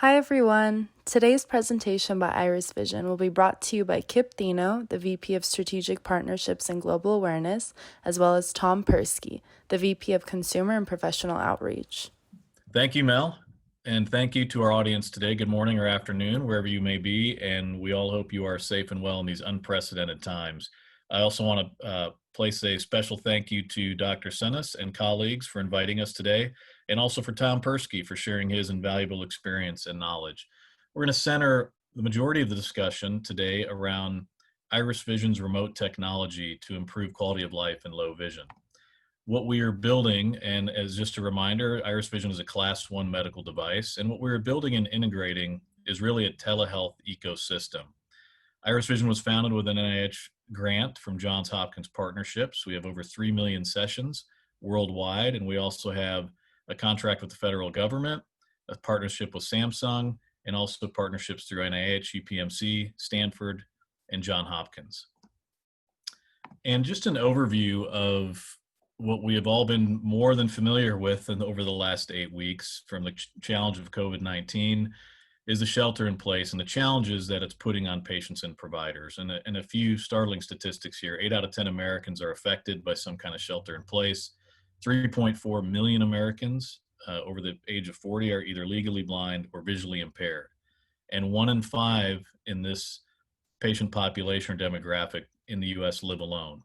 Hi everyone! Today's presentation by IrisVision will be brought to you by Kip Thino, the VP of Strategic Partnerships and Global Awareness, as well as Tom Persky, the VP of Consumer and Professional Outreach. Thank you, Mel, and thank you to our audience today. Good morning or afternoon, wherever you may be, and we all hope you are safe and well in these unprecedented times. I also want to place a special thank you to Dr. Senes and colleagues for inviting us today, and also for Tom Persky for sharing his invaluable experience and knowledge. We're going to center the majority of the discussion today around IrisVision's remote technology to improve quality of life in low vision. What we are building, and as just a reminder, IrisVision is a Class 1 medical device, and what we're building and integrating is really a telehealth ecosystem. IrisVision was founded with an NIH grant from Johns Hopkins partnerships. We have over 3 million sessions worldwide, and we also have a contract with the federal government, a partnership with Samsung, and also partnerships through NIH, UPMC, Stanford, and Johns Hopkins. And just an overview of what we have all been more than familiar with over the last 8 weeks from the challenge of COVID-19 is the shelter in place and the challenges that it's putting on patients and providers. And a few startling statistics here: 8 out of 10 Americans are affected by some kind of shelter in place. 3.4 million Americans over the age of 40 are either legally blind or visually impaired. And 1 in 5 in this patient population or demographic in the US live alone.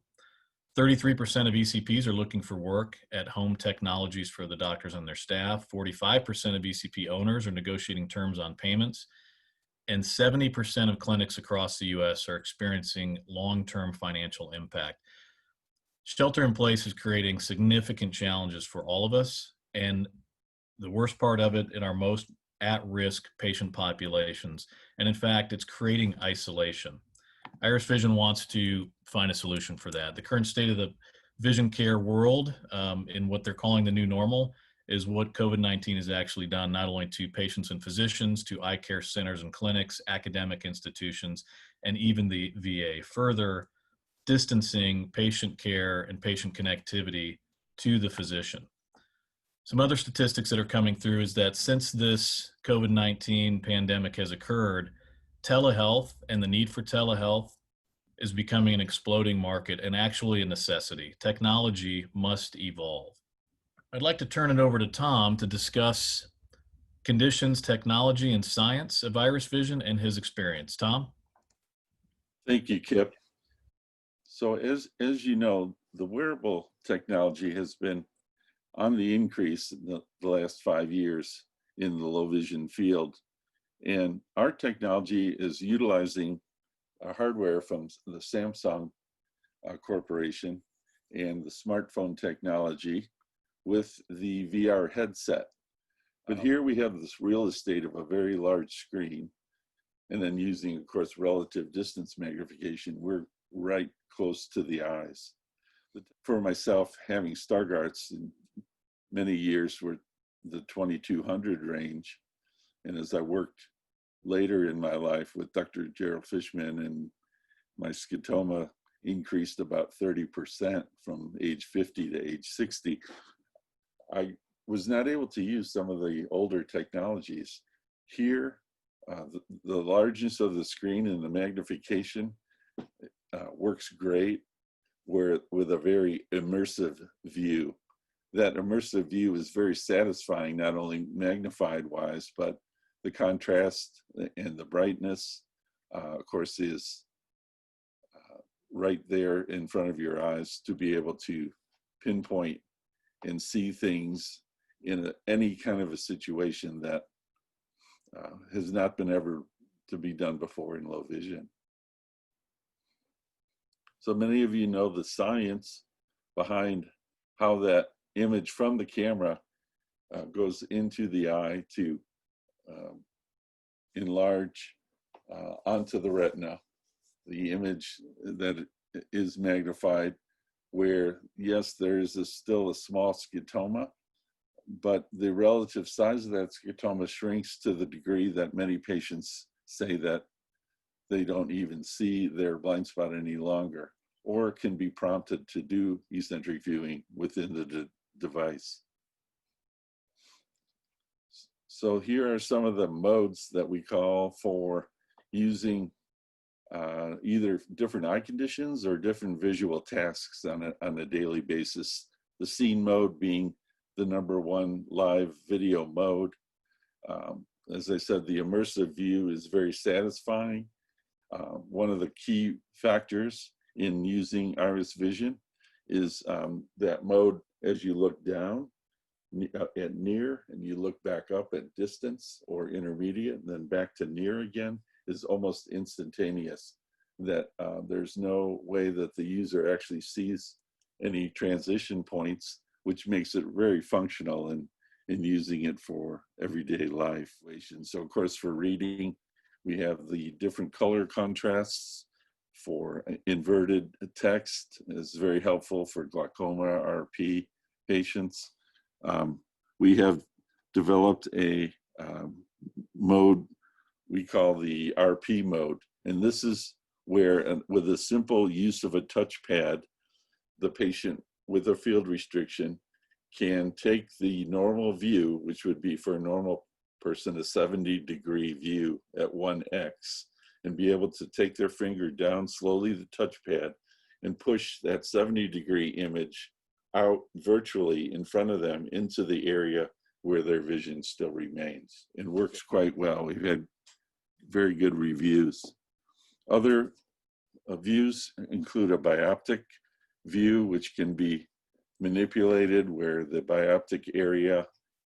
33% of ECPs are looking for work at home technologies for the doctors and their staff. 45% of ECP owners are negotiating terms on payments. And 70% of clinics across the US are experiencing long-term financial impact. Shelter in place is creating significant challenges for all of us. And the worst part of it in our most at-risk patient populations. And in fact, it's creating isolation. IrisVision wants to find a solution for that. The current state of the vision care world in what they're calling the new normal is what COVID-19 has actually done, not only to patients and physicians, to eye care centers and clinics, academic institutions, and even the VA, further distancing patient care and patient connectivity to the physician. Some other statistics that are coming through is that since this COVID-19 pandemic has occurred, telehealth and the need for telehealth is becoming an exploding market and actually a necessity. Technology must evolve. I'd like to turn it over to Tom to discuss conditions, technology, and science of IrisVision and his experience. Tom? Thank you, Kip. So as you know, the wearable technology has been on the increase in the last 5 years in the low vision field. And our technology is utilizing hardware from the Samsung Corporation and the smartphone technology with the VR headset. But here we have this real estate of a very large screen, and then using, of course, relative distance magnification, we're right close to the eyes. But for myself, having Stargardt's in many years were the 2200 range, and as I worked later in my life with Dr. Gerald Fishman, and my scotoma increased about 30% from age 50 to age 60, I was not able to use some of the older technologies. Here, the largeness of the screen and the magnification works great with a very immersive view. That immersive view is very satisfying, not only magnified wise, but the contrast and the brightness, of course, is right there in front of your eyes to be able to pinpoint and see things in any kind of a situation that has not been ever to be done before in low vision. So many of you know the science behind how that image from the camera goes into the eye to enlarge onto the retina, the image that is magnified, where yes, there is still a small scotoma, but the relative size of that scotoma shrinks to the degree that many patients say that they don't even see their blind spot any longer, or can be prompted to do eccentric viewing within the device. So here are some of the modes that we call for using either different eye conditions or different visual tasks on a daily basis. The scene mode being the #1 live video mode. As I said, the immersive view is very satisfying. One of the key factors in using IrisVision is that mode as you look down at near and you look back up at distance or intermediate and then back to near again is almost instantaneous. That there's no way that the user actually sees any transition points, which makes it very functional in using it for everyday life. So of course for reading, we have the different color contrasts. For inverted text is very helpful for glaucoma RP patients. We have developed a mode we call the RP mode, and this is where with a simple use of a touchpad, the patient with a field restriction can take the normal view, which would be for a normal person a 70-degree view at 1x, and be able to take their finger down slowly the touchpad and push that 70-degree image out virtually in front of them into the area where their vision still remains. It works quite well. We've had very good reviews. Other views include a bioptic view, which can be manipulated where the bioptic area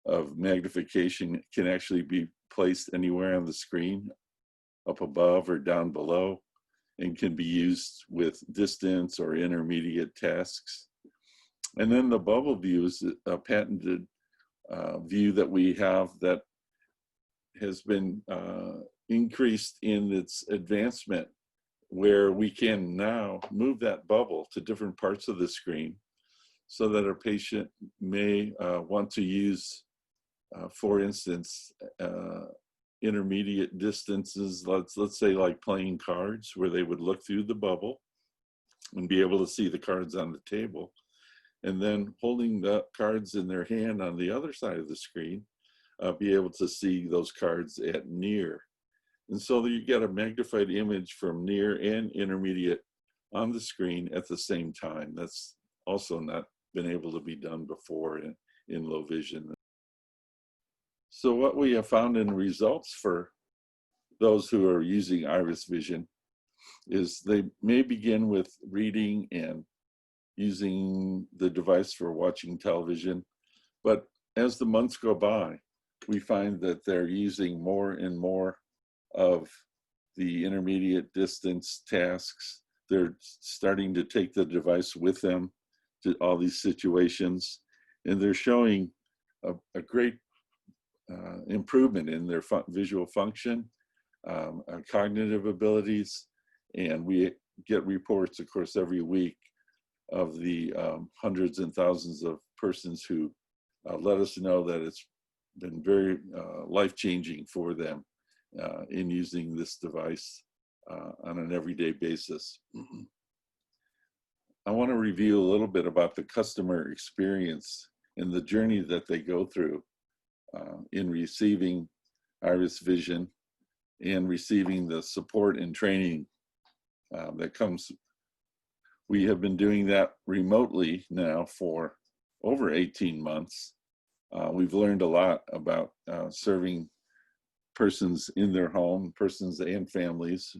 of magnification can actually be placed anywhere on the screen, up above or down below, and can be used with distance or intermediate tasks. And then the bubble view is a patented view that we have that has been increased in its advancement, where we can now move that bubble to different parts of the screen so that a patient may want to use, for instance, intermediate distances, let's say like playing cards, where they would look through the bubble and be able to see the cards on the table, and then holding the cards in their hand on the other side of the screen, be able to see those cards at near. And so you get a magnified image from near and intermediate on the screen at the same time. That's also not been able to be done before in low vision. So what we have found in results for those who are using IrisVision is they may begin with reading and using the device for watching television, but as the months go by, we find that they're using more and more of the intermediate distance tasks. They're starting to take the device with them to all these situations, and they're showing a great improvement in their visual function, cognitive abilities, and we get reports, of course, every week of the hundreds and thousands of persons who let us know that it's been very life-changing for them in using this device on an everyday basis. I want to review a little bit about the customer experience and the journey that they go through in receiving IrisVision and receiving the support and training that comes. We have been doing that remotely now for over 18 months. We've learned a lot about serving persons in their home, persons and families,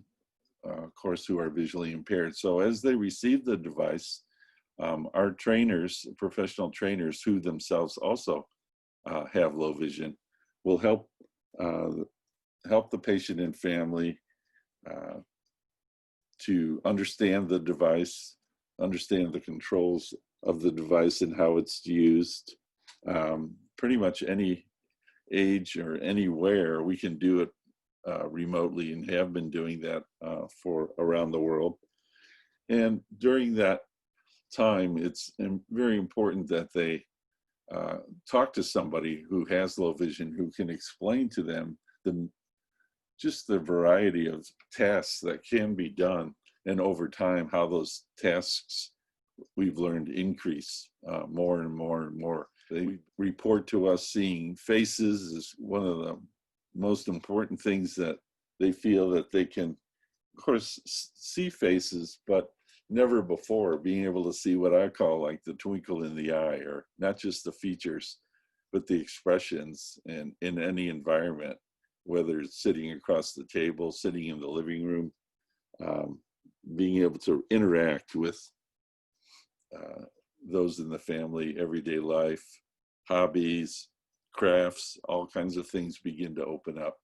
of course, who are visually impaired. So as they receive the device, our trainers, professional trainers who themselves also have low vision, will help the patient and family to understand the device, understand the controls of the device and how it's used. Pretty much any age or anywhere, we can do it remotely and have been doing that for around the world. And during that time, it's very important that they talk to somebody who has low vision, who can explain to them just the variety of tasks that can be done, and over time how those tasks we've learned increase more and more and more. They report to us seeing faces is one of the most important things that they feel that they can, of course, see faces, but never before being able to see what I call like the twinkle in the eye, or not just the features, but the expressions in any environment, whether it's sitting across the table, sitting in the living room, being able to interact with those in the family, everyday life, hobbies, crafts, all kinds of things begin to open up.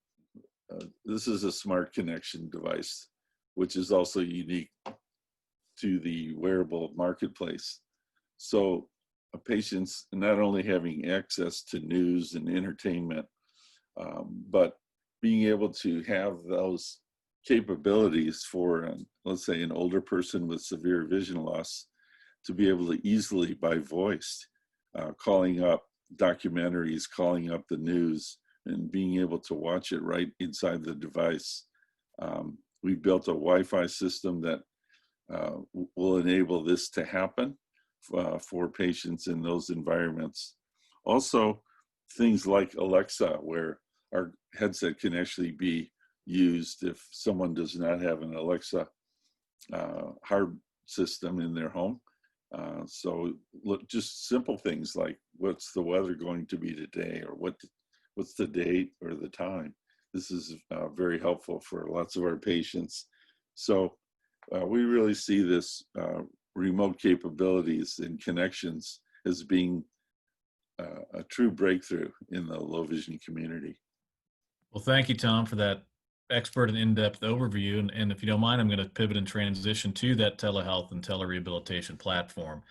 This is a smart connection device, which is also unique to the wearable marketplace. So patients not only having access to news and entertainment, but being able to have those capabilities for, let's say, an older person with severe vision loss, to be able to easily, by voice, calling up documentaries, calling up the news, and being able to watch it right inside the device. We built a Wi-Fi system that will enable this to happen for patients in those environments. Also, things like Alexa, where our headset can actually be used if someone does not have an Alexa hard system in their home. So look, just simple things like what's the weather going to be today, or what's the date or the time. This is very helpful for lots of our patients. So we really see this remote capabilities and connections as being a true breakthrough in the low vision community. Well, thank you, Tom, for that expert and in-depth overview. And if you don't mind, I'm going to pivot and transition to that telehealth and telerehabilitation platform.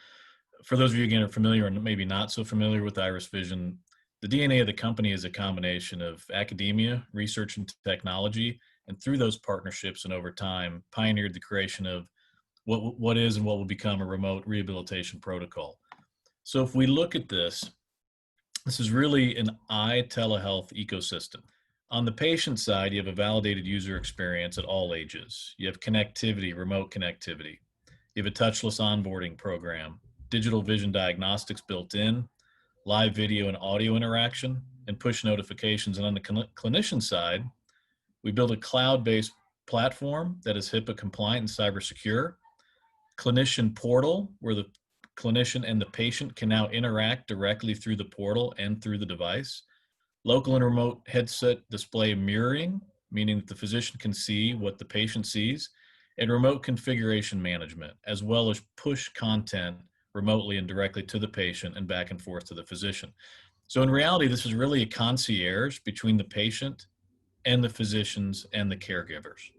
For those of you, again, are familiar and maybe not so familiar with IrisVision, the DNA of the company is a combination of academia, research and technology, and through those partnerships and over time, pioneered the creation of what is and what will become a remote rehabilitation protocol. So if we look at this is really an eye telehealth ecosystem. On the patient side, you have a validated user experience at all ages. You have connectivity, remote connectivity. You have a touchless onboarding program, digital vision diagnostics built in, live video and audio interaction, and push notifications. And on the clinician side, we build a cloud-based platform that is HIPAA compliant and cyber secure, clinician portal where the clinician and the patient can now interact directly through the portal and through the device, local and remote headset display mirroring, meaning that the physician can see what the patient sees, and remote configuration management, as well as push content remotely and directly to the patient and back and forth to the physician. So in reality, this is really a concierge between the patient and the physicians and the caregivers.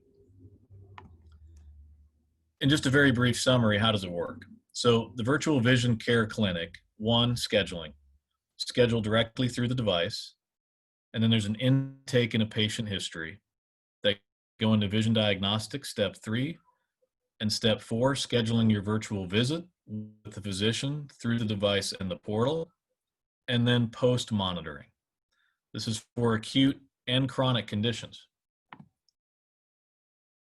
In just a very brief summary, how does it work? So the virtual vision care clinic, one, scheduling. Schedule directly through the device. And then there's an intake and a patient history that go into vision diagnostics, step 3. And step 4, scheduling your virtual visit with the physician through the device and the portal. And then post monitoring. This is for acute and chronic conditions.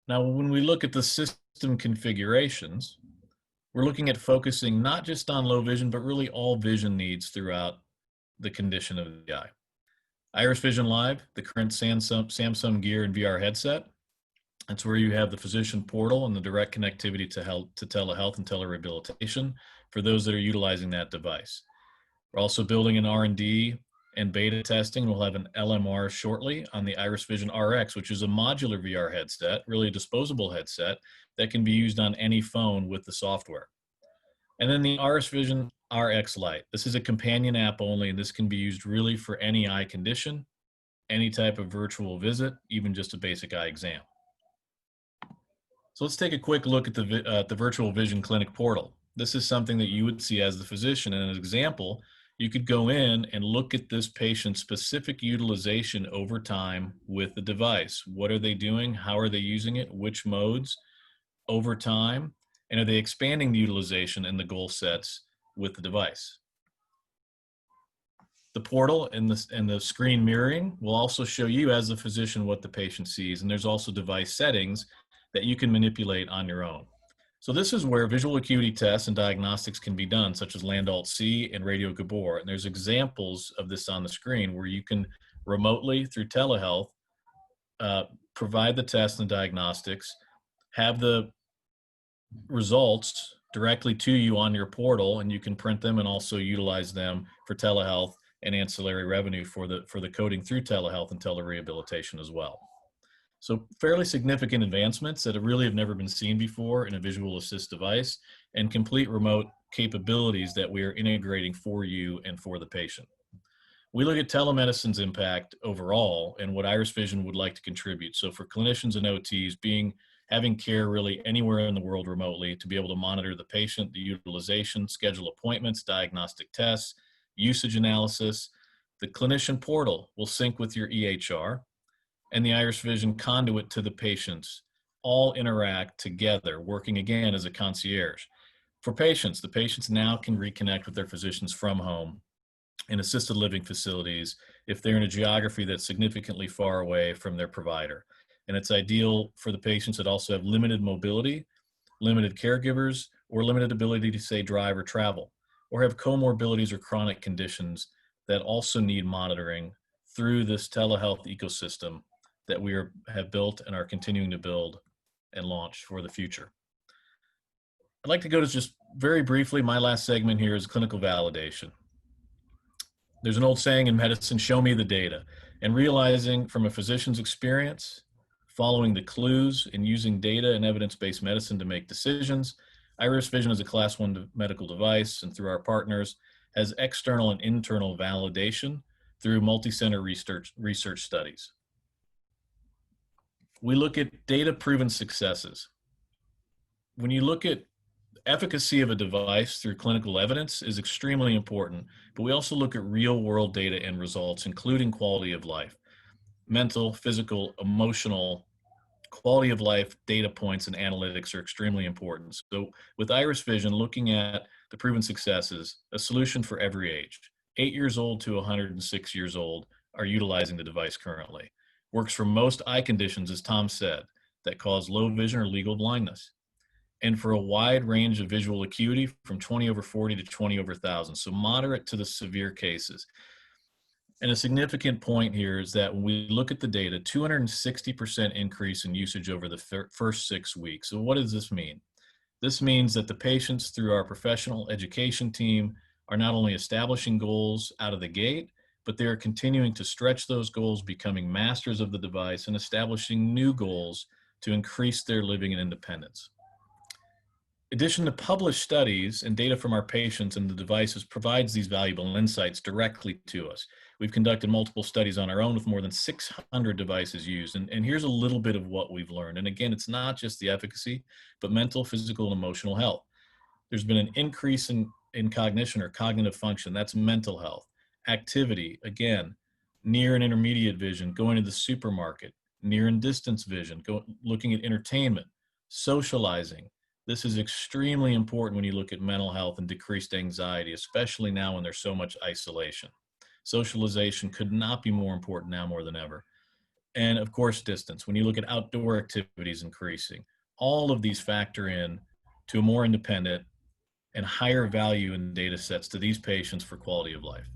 Now, when we look at the system configurations, we're looking at focusing not just on low vision, but really all vision needs throughout the condition of the eye. IrisVision Live, the current Samsung Gear and VR headset. That's where you have the physician portal and the direct connectivity to telehealth and telerehabilitation for those that are utilizing that device. We're also building an R&D and beta testing. We'll have an LMR shortly on the IrisVision RX, which is a modular VR headset, really a disposable headset that can be used on any phone with the software. And then the IrisVision RX Lite. This is a companion app only, and this can be used really for any eye condition, any type of virtual visit, even just a basic eye exam. So let's take a quick look at the Virtual Vision Clinic portal. This is something that you would see as the physician. And an example, you could go in and look at this patient's specific utilization over time with the device. What are they doing? How are they using it? Which modes over time? And are they expanding the utilization and the goal sets with the device? The portal and the screen mirroring will also show you as the physician what the patient sees. And there's also device settings that you can manipulate on your own. So this is where visual acuity tests and diagnostics can be done, such as Land-Alt-C and Radio Gabor. And there's examples of this on the screen where you can remotely, through telehealth, provide the tests and diagnostics, have the results directly to you on your portal, and you can print them and also utilize them for telehealth and ancillary revenue for the coding through telehealth and telerehabilitation as well. So fairly significant advancements that really have never been seen before in a visual assist device, and complete remote capabilities that we are integrating for you and for the patient. We look at telemedicine's impact overall and what IrisVision would like to contribute. So for clinicians and OTs, having care really anywhere in the world remotely to be able to monitor the patient, the utilization, schedule appointments, diagnostic tests, usage analysis. The clinician portal will sync with your EHR, and the IrisVision conduit to the patients all interact together, working again as a concierge. For patients, the patients now can reconnect with their physicians from home in assisted living facilities if they're in a geography that's significantly far away from their provider. And it's ideal for the patients that also have limited mobility, limited caregivers, or limited ability to, say, drive or travel, or have comorbidities or chronic conditions that also need monitoring through this telehealth ecosystem that we have built and are continuing to build and launch for the future. I'd like to go to just very briefly, my last segment here is clinical validation. There's an old saying in medicine, show me the data. And realizing from a physician's experience, following the clues and using data and evidence-based medicine to make decisions, IrisVision is a Class 1 medical device, and through our partners, has external and internal validation through multi-center research studies. We look at data-proven successes. When you look at efficacy of a device through clinical evidence is extremely important, but we also look at real-world data and results, including quality of life, mental, physical, emotional, quality of life data points and analytics are extremely important. So with IrisVision, looking at the proven successes, a solution for every age, 8 years old to 106 years old are utilizing the device currently. Works for most eye conditions, as Tom said, that cause low vision or legal blindness. And for a wide range of visual acuity from 20/40 to 20/1000, so moderate to the severe cases. And a significant point here is that when we look at the data, 260% increase in usage over the first 6 weeks. So what does this mean? This means that the patients through our professional education team are not only establishing goals out of the gate, but they are continuing to stretch those goals, becoming masters of the device and establishing new goals to increase their living in independence. In addition to published studies and data from our patients and the devices provides these valuable insights directly to us. We've conducted multiple studies on our own with more than 600 devices used. And here's a little bit of what we've learned. And again, it's not just the efficacy, but mental, physical, and emotional health. There's been an increase in cognition or cognitive function. That's mental health. Activity, again, near and intermediate vision, going to the supermarket, near and distance vision, looking at entertainment, socializing. This is extremely important when you look at mental health and decreased anxiety, especially now when there's so much isolation. Socialization could not be more important now more than ever. And of course, distance. When you look at outdoor activities increasing, all of these factor in to a more independent and higher value in data sets to these patients for quality of life.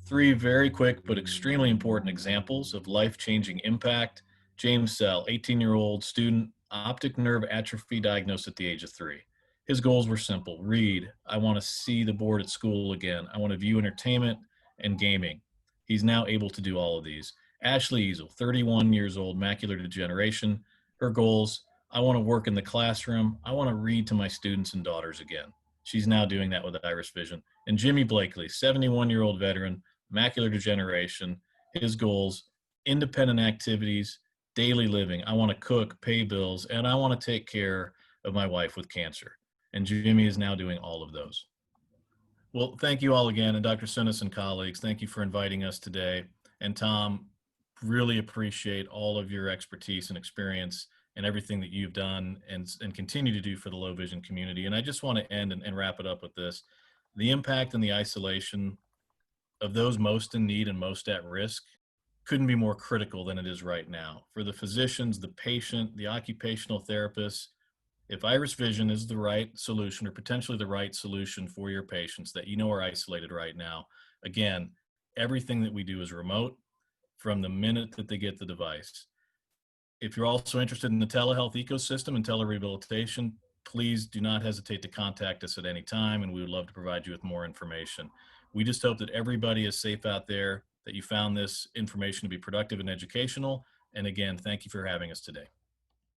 3 very quick but extremely important examples of life-changing impact. James Sell, 18-year-old student, optic nerve atrophy diagnosed at the age of 3. His goals were simple. Read. I want to see the board at school again. I want to view entertainment and gaming. He's now able to do all of these. Ashley Easel, 31 years old, macular degeneration. Her goals, I want to work in the classroom. I want to read to my students and daughters again. She's now doing that with IrisVision. And Jimmy Blakely, 71-year-old veteran, macular degeneration. His goals, independent activities, daily living. I want to cook, pay bills, and I want to take care of my wife with cancer. And Jimmy is now doing all of those. Well, thank you all again. And Dr. Sinis and colleagues, thank you for inviting us today. And Tom, really appreciate all of your expertise and experience and everything that you've done and continue to do for the low vision community. And I just want to end and wrap it up with this. The impact and the isolation of those most in need and most at risk couldn't be more critical than it is right now. For the physicians, the patient, the occupational therapists, If IrisVision is the right solution or potentially the right solution for your patients that you know are isolated right now, again, everything that we do is remote from the minute that they get the device. If you're also interested in the telehealth ecosystem and telerehabilitation, please do not hesitate to contact us at any time, and we would love to provide you with more information. We just hope that everybody is safe out there, that you found this information to be productive and educational. And again, thank you for having us today.